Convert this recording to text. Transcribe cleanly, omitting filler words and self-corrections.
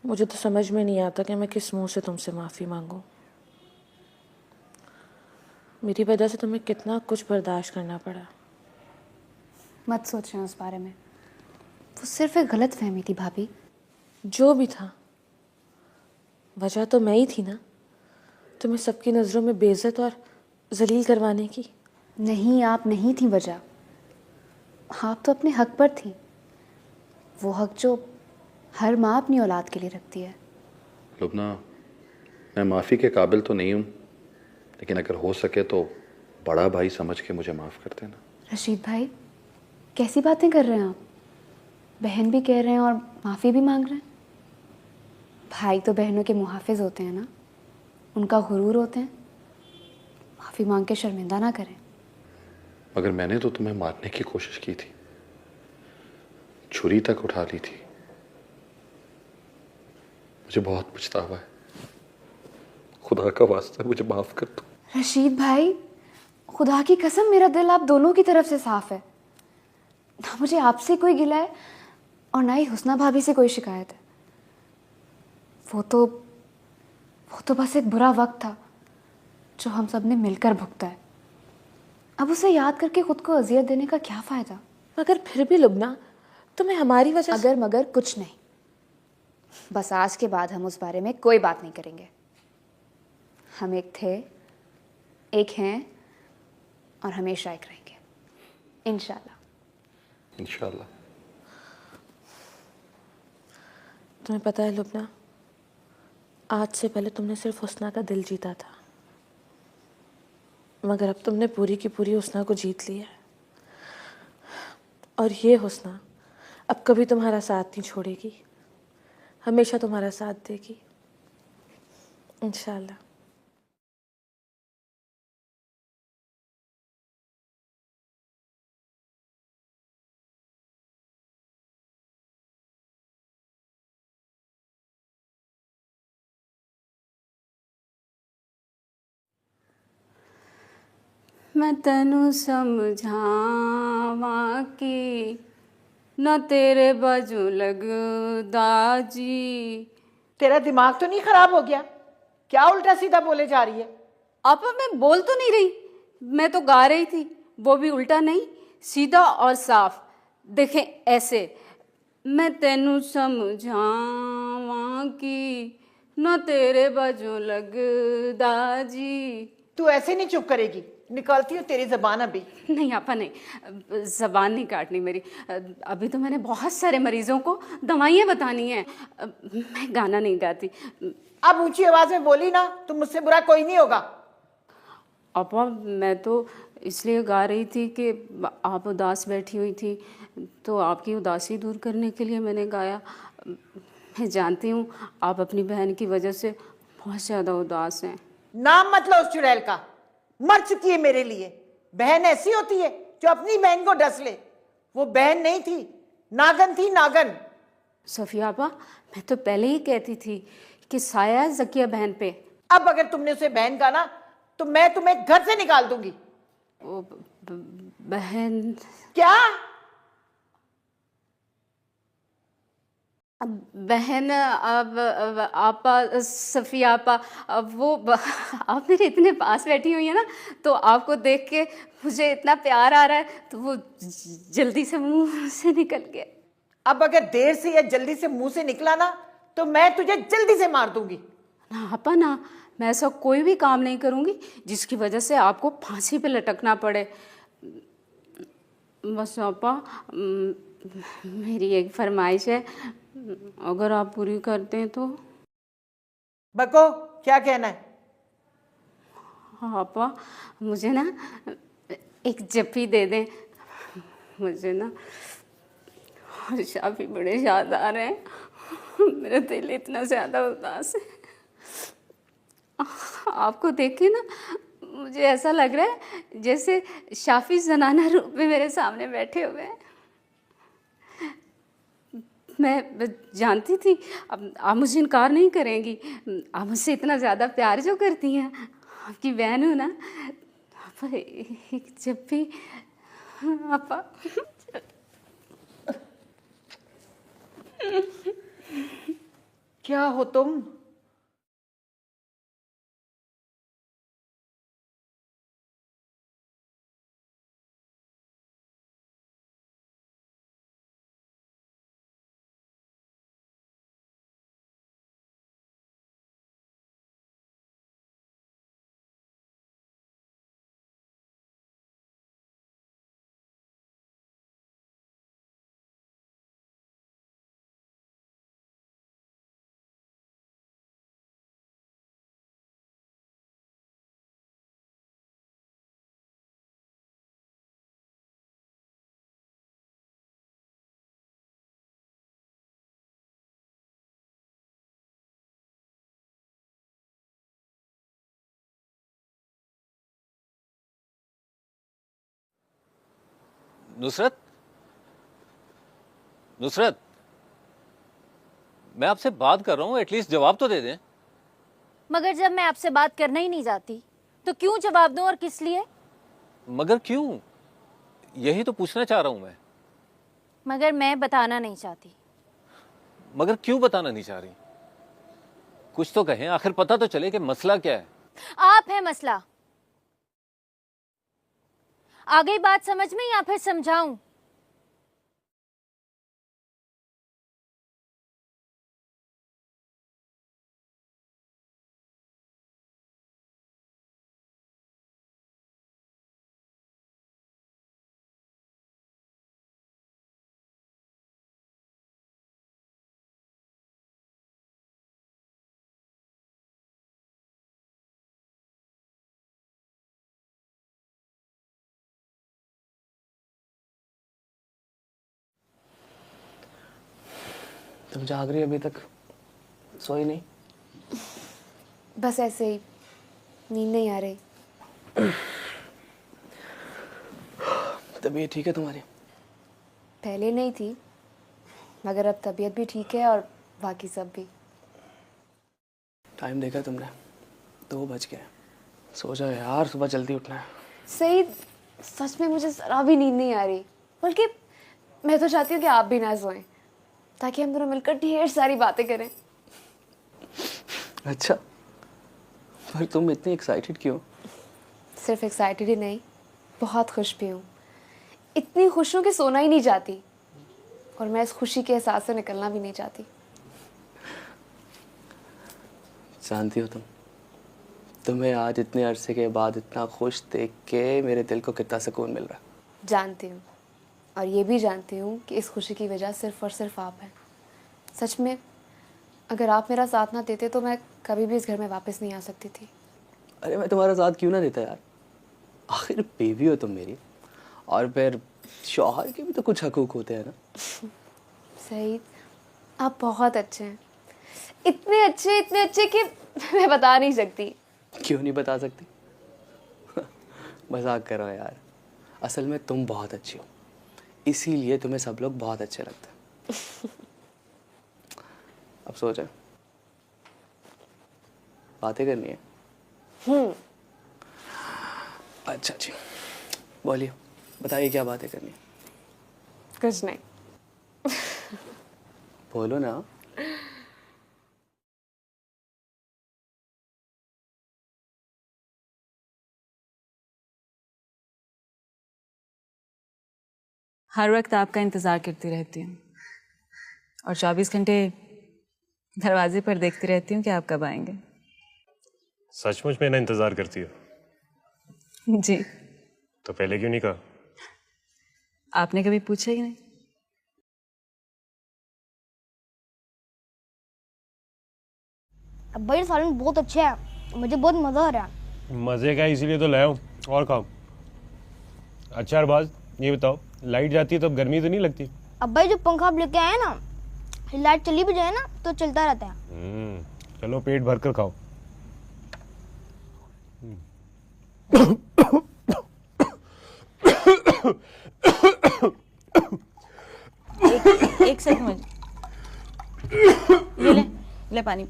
मुझे तो समझ में नहीं आता कि मैं किस मुंह से तुमसे माफ़ी मांगूं। मेरी वजह से तुम्हें कितना कुछ बर्दाश्त करना पड़ा। मत सोचें उस बारे में, वो सिर्फ एक गलत फहमी थी भाभी। जो भी था, वजह तो मैं ही थी ना, तुम्हें सबकी नज़रों में बेइज्जत और जलील करवाने की। नहीं, आप नहीं थी वजह। आप तो अपने हक पर थी, वो हक जो हर माँ अपनी औलाद के लिए रखती है। लुबना, मैं माफ़ी के काबिल तो नहीं हूँ, लेकिन अगर हो सके तो बड़ा भाई समझ के मुझे माफ़ कर देना। रशीद भाई, कैसी बातें कर रहे हैं आप? बहन भी कह रहे हैं और माफ़ी भी मांग रहे हैं। भाई तो बहनों के मुहाफिज होते हैं ना, उनका गुरूर होते हैं। माफ़ी मांग के शर्मिंदा ना करें। मगर मैंने तो तुम्हें मारने की कोशिश की थी, छुरी तक उठा ली थी। मुझे बहुत पछतावा है। खुदा का वास्ता मुझे माफ कर दो। रशीद भाई, खुदा की कसम मेरा दिल आप दोनों की तरफ से साफ है। ना मुझे आपसे कोई गिला है और ना ही हुस्ना भाभी से कोई शिकायत है। वो तो बस एक बुरा वक्त था जो हम सब ने मिलकर भुगता है। अब उसे याद करके खुद को अजियत देने का क्या फ़ायदा? मगर फिर भी लुबना, तुम्हें हमारी वजह से... अगर मगर कुछ नहीं, बस आज के बाद हम उस बारे में कोई बात नहीं करेंगे। हम एक थे, एक हैं और हमेशा एक रहेंगे, इंशाल्लाह। इंशाल्लाह। तुम्हें पता है लुबना, आज से पहले तुमने सिर्फ हुस्ना का दिल जीता था, मगर अब तुमने पूरी की पूरी हुस्ना को जीत लिया है। और ये हुस्ना अब कभी तुम्हारा साथ नहीं छोड़ेगी, हमेशा तुम्हारा साथ देगी, इंशाल्लाह। मैं तेनू समझावा कि न तेरे बाजू लगदा जी। तेरा दिमाग तो नहीं खराब हो गया? क्या उल्टा सीधा बोले जा रही है? आपा मैं बोल तो नहीं रही, मैं तो गा रही थी, वो भी उल्टा नहीं, सीधा और साफ। देखें ऐसे, मैं तेनू समझावा कि न तेरे बाजू लगदा जी। तू ऐसे नहीं चुप करेगी, निकालती हूँ तेरी जबान अभी। नहीं आपा नहीं, ज़बान नहीं काटनी मेरी। अभी तो मैंने बहुत सारे मरीजों को दवाइयाँ बतानी हैं, मैं गाना नहीं गाती। अब ऊंची आवाज में बोली ना तो मुझसे बुरा कोई नहीं होगा। आपा मैं तो इसलिए गा रही थी कि आप उदास बैठी हुई थी, तो आपकी उदासी दूर करने के लिए मैंने गाया। मैं जानती हूँ आप अपनी बहन की वजह से बहुत ज़्यादा उदास हैं। नाम मत लो उस चुड़ैल का, मर चुकी है मेरे लिए। बहन ऐसी होती है जो अपनी बहन को डस ले। वो बहन नहीं थी, नागन थी, नागन। सफ़िया आपा, मैं तो पहले ही कहती थी कि साया है ज़किया बहन पे। अब अगर तुमने उसे बहन कहा ना तो मैं तुम्हें घर से निकाल दूंगी। वो बहन क्या? बहन, अब आपा, सफ़िया आपा, अब वो आप मेरे इतने पास बैठी हुई है ना, तो आपको देख के मुझे इतना प्यार आ रहा है, तो वो जल्दी से मुंह से निकल गया। अब अगर देर से या जल्दी से मुंह से निकला ना तो मैं तुझे जल्दी से मार दूंगी। ना आपा ना, मैं ऐसा कोई भी काम नहीं करूँगी जिसकी वजह से आपको फांसी पे लटकना पड़े। बस आपा, मेरी एक फरमाइश है, अगर आप पूरी करते हैं तो। बको, क्या कहना है? हाँ आपा, मुझे ना एक जप्पी दे दें, मुझे ना शाफी बड़े याद आ रहे हैं, मेरा दिल इतना ज़्यादा उदास है। आपको देख के ना मुझे ऐसा लग रहा है जैसे शाफी जनाना रूप में मेरे सामने बैठे हुए हैं। मैं जानती थी अब आप मुझे इनकार नहीं करेंगी, आप मुझसे इतना ज़्यादा प्यार जो करती हैं, आपकी बहन हूँ ना। आप जब भी आपा क्या क्या हो तुम? नुसरत, नुसरत, मैं आपसे बात कर रहा हूँ, एटलीस्ट जवाब तो दे दें। मगर जब मैं आपसे बात करना ही नहीं चाहती तो क्यों जवाब दूं और किस लिए? मगर क्यों, यही तो पूछना चाह रहा हूं मैं। मगर मैं बताना नहीं चाहती। मगर क्यों बताना नहीं चाह रही? कुछ तो कहें, आखिर पता तो चले कि मसला क्या है। आप है मसला। आ गई बात समझ में या फिर समझाऊं? तुम जाग रही अभी तक? सोई नहीं? बस ऐसे ही, नींद नहीं आ रही। तबीयत ठीक है तुम्हारी? पहले नहीं थी, मगर अब तबीयत भी ठीक है और बाकी सब भी। टाइम देखा तुमने? 2 बज गए। सो जाओ यार, सुबह जल्दी उठना है। सही, सच में मुझे जरा भी नींद नहीं आ रही। बल्कि मैं तो चाहती हूँ कि आप भी ना सोएं, ताकि हम दोनों मिलकर ढेर सारी बातें करें। अच्छा, पर तुम इतनी एक्साइटेड क्यों? सिर्फ एक्साइटेड ही नहीं, बहुत खुश भी हूँ। इतनी खुश हूँ कि सोना ही नहीं चाहती, और मैं इस खुशी के एहसास से निकलना भी नहीं चाहती। जानती हो तुम्हें आज इतने अरसे के बाद इतना खुश देख के मेरे दिल को कितना सुकून मिल रहा है। जानती हूँ, और ये भी जानती हूँ कि इस खुशी की वजह सिर्फ और सिर्फ आप हैं। सच में, अगर आप मेरा साथ ना देते तो मैं कभी भी इस घर में वापस नहीं आ सकती थी। अरे मैं तुम्हारा साथ क्यों ना देता यार, आखिर बेबी हो तुम मेरी, और फिर शौहर के भी तो कुछ हकूक होते हैं ना। सही, आप बहुत अच्छे हैं, इतने अच्छे कि मैं बता नहीं सकती। क्यों नहीं बता सकती? मजाक कर रहा हूँ यार, असल में तुम बहुत अच्छी हो, इसीलिए तुम्हें सब लोग बहुत अच्छे लगते हैं। अब सो जाओ, बातें करनी है। अच्छा जी, बोलिए, बताइए क्या बातें करनी है? कुछ नहीं। बोलो ना। हर वक्त आपका इंतज़ार करती रहती हूँ और 24 घंटे दरवाजे पर देखती रहती हूँ कि आप कब आएंगे। सचमुच मेरा इंतजार करती हो? जी। तो पहले क्यों नहीं कहा? आपने कभी पूछा ही नहीं। अब्बा ये सालन बहुत अच्छा है, मुझे बहुत मज़ा आ रहा है। मज़े का है, इसीलिए तो लाया हूँ, और खाओ। अच्छा अरबाज, ये बताओ, लाइट जाती है तो अब गर्मी तो नहीं लगती? अब्बा ये जो पंखा आप लेके आए ना, लाइट चली भी जाए ना तो चलता रहता है। चलो पेट भर कर खाओ। एक सेकंड, ले ले पानी।